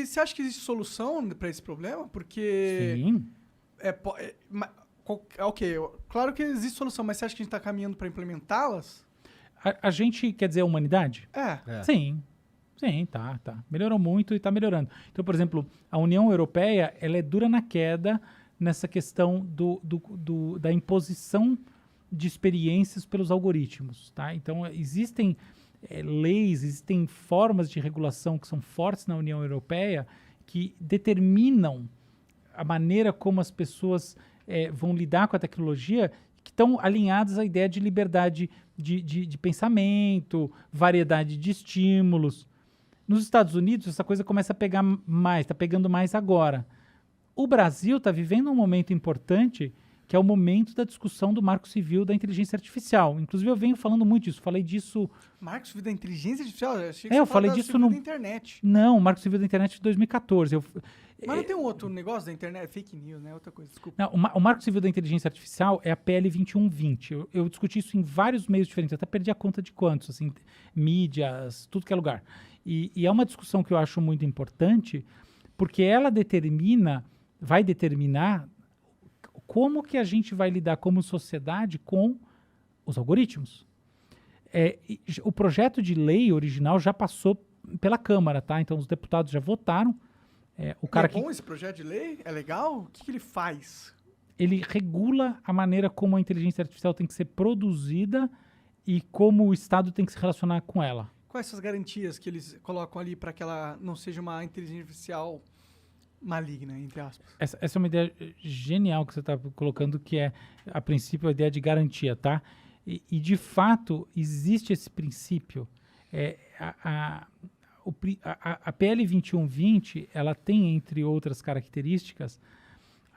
você acha que existe solução para esse problema? Porque... Sim. Ok, claro que existe solução, mas você acha que a gente está caminhando para implementá-las? A gente, quer dizer, a humanidade? É. Sim. Sim, tá. Melhorou muito e tá melhorando. Então, por exemplo, a União Europeia, ela é dura na queda nessa questão da imposição de experiências pelos algoritmos, tá? Então, existem leis, existem formas de regulação que são fortes na União Europeia que determinam a maneira como as pessoas vão lidar com a tecnologia, que estão alinhadas à ideia de liberdade de pensamento, variedade de estímulos. Nos Estados Unidos, essa coisa começa a pegar mais, está pegando mais agora. O Brasil está vivendo um momento importante, que é o momento da discussão do Marco Civil da Inteligência Artificial. Inclusive, eu venho falando muito disso, falei disso... Marco Civil da Inteligência Artificial? Eu achei que eu você falei falava disso da internet. Não, o Marco Civil da Internet de 2014. Mas não tem um outro negócio da internet? Fake news, né? Outra coisa, desculpa. Não, o Marco Civil da Inteligência Artificial é a PL 2120. Eu discuti isso em vários meios diferentes, até perdi a conta de quantos, assim, mídias, tudo que é lugar. E é uma discussão que eu acho muito importante, porque ela vai determinar como que a gente vai lidar como sociedade com os algoritmos. O projeto de lei original já passou pela Câmara, tá? Então os deputados já votaram. É bom esse projeto de lei? É legal? O que ele faz? Ele regula a maneira como a inteligência artificial tem que ser produzida e como o Estado tem que se relacionar com ela. Quais são as garantias que eles colocam ali para que ela não seja uma inteligência artificial maligna, entre aspas? Essa é uma ideia genial que você está colocando, que é, a princípio, a ideia de garantia, tá? E de fato, existe esse princípio. A PL 2120, ela tem, entre outras características,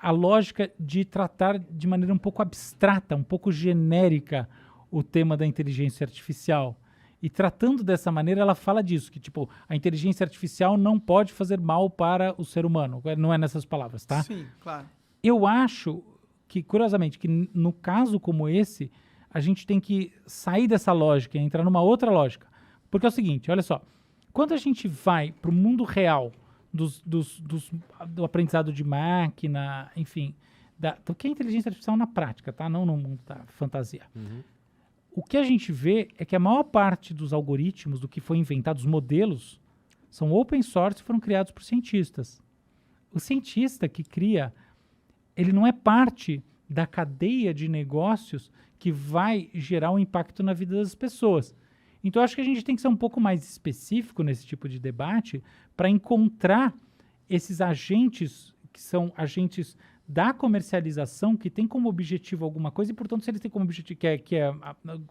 a lógica de tratar de maneira um pouco abstrata, um pouco genérica, o tema da inteligência artificial. E tratando dessa maneira, ela fala disso, que tipo, a inteligência artificial não pode fazer mal para o ser humano. Não é nessas palavras, tá? Sim, claro. Eu acho que, curiosamente, que no caso como esse, a gente tem que sair dessa lógica e entrar numa outra lógica. Porque é o seguinte, olha só, quando a gente vai para o mundo real do aprendizado de máquina, enfim, do que é inteligência artificial na prática, tá? Não no mundo da fantasia. Uhum. O que a gente vê é que a maior parte dos algoritmos, do que foi inventado, os modelos, são open source e foram criados por cientistas. O cientista que cria, ele não é parte da cadeia de negócios que vai gerar um impacto na vida das pessoas. Então, eu acho que a gente tem que ser um pouco mais específico nesse tipo de debate para encontrar esses agentes que são agentes da comercialização, que tem como objetivo alguma coisa, e, portanto, se eles têm como objetivo que é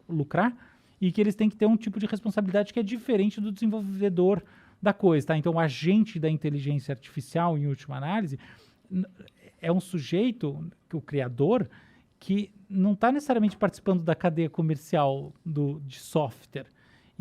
lucrar, e que eles têm que ter um tipo de responsabilidade que é diferente do desenvolvedor da coisa, tá? Então, o agente da inteligência artificial, em última análise, é um sujeito, o criador, que não está necessariamente participando da cadeia comercial de software,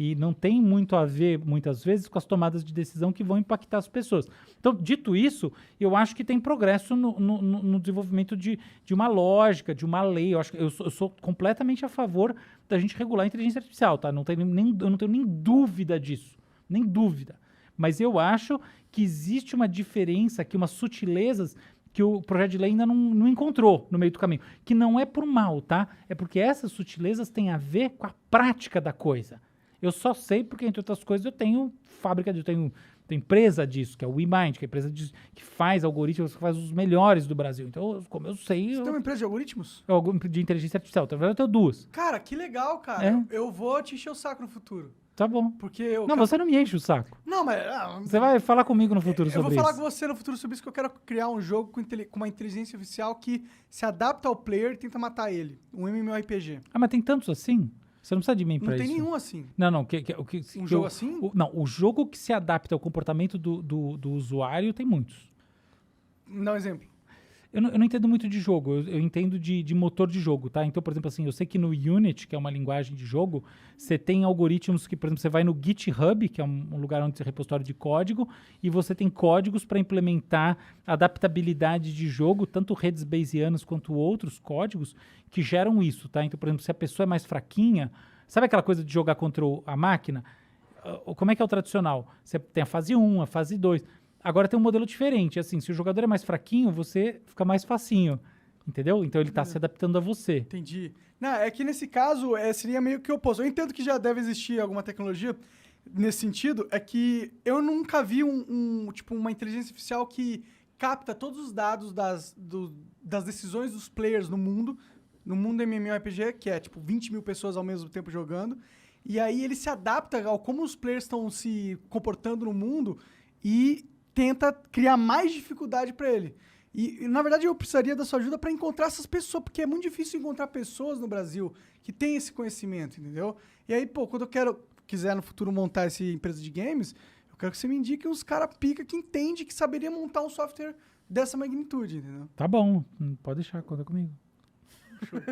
e não tem muito a ver, muitas vezes, com as tomadas de decisão que vão impactar as pessoas. Então, dito isso, eu acho que tem progresso no desenvolvimento de uma lógica, de uma lei. Eu sou completamente a favor da gente regular a inteligência artificial, tá? Eu não tenho nem dúvida disso, nem dúvida. Mas eu acho que existe uma diferença aqui, umas sutilezas que o projeto de lei ainda não encontrou no meio do caminho. Que não é por mal, tá? É porque essas sutilezas têm a ver com a prática da coisa. Eu só sei porque, entre outras coisas, eu tenho fábrica, eu tenho empresa disso, que é o WeMind, que é a empresa que faz algoritmos, que faz os melhores do Brasil. Então, como eu sei... Você tem uma empresa de algoritmos? De inteligência artificial. Na verdade, eu tenho duas. Cara, que legal, cara. Eu vou te encher o saco no futuro. Tá bom. Porque você não me enche o saco. Não, mas... Você vai falar comigo no futuro sobre isso. Eu vou falar com você no futuro sobre isso, que eu quero criar um jogo com uma inteligência artificial que se adapta ao player e tenta matar ele. Um MMORPG. Ah, mas tem tantos assim? Você não precisa de mim pra isso. Não tem nenhum assim. Não. Um jogo assim? O jogo que se adapta ao comportamento do usuário tem muitos. Dá um exemplo. Eu não entendo muito de jogo, eu entendo de motor de jogo, tá? Então, por exemplo, assim, eu sei que no Unity, que é uma linguagem de jogo, você tem algoritmos que, por exemplo, você vai no GitHub, que é um lugar onde você repositório de código, e você tem códigos para implementar adaptabilidade de jogo, tanto redes bayesianas quanto outros códigos que geram isso, tá? Então, por exemplo, se a pessoa é mais fraquinha, sabe aquela coisa de jogar contra a máquina? Como é que é o tradicional? Você tem a fase 1, a fase 2... Agora tem um modelo diferente, assim, se o jogador é mais fraquinho, você fica mais facinho, entendeu? Então ele tá se adaptando a você. Entendi. Não, é que nesse caso seria meio que o oposto. Eu entendo que já deve existir alguma tecnologia nesse sentido, é que eu nunca vi tipo, uma inteligência artificial que capta todos os dados das decisões dos players no mundo MMORPG, que é tipo 20 mil pessoas ao mesmo tempo jogando, e aí ele se adapta ao como os players estão se comportando no mundo e tenta criar mais dificuldade para ele. E, na verdade, eu precisaria da sua ajuda para encontrar essas pessoas, porque é muito difícil encontrar pessoas no Brasil que têm esse conhecimento, entendeu? E aí, pô, quando quiser no futuro montar essa empresa de games, eu quero que você me indique uns caras pica que entende que saberia montar um software dessa magnitude, entendeu? Tá bom, pode deixar, conta comigo.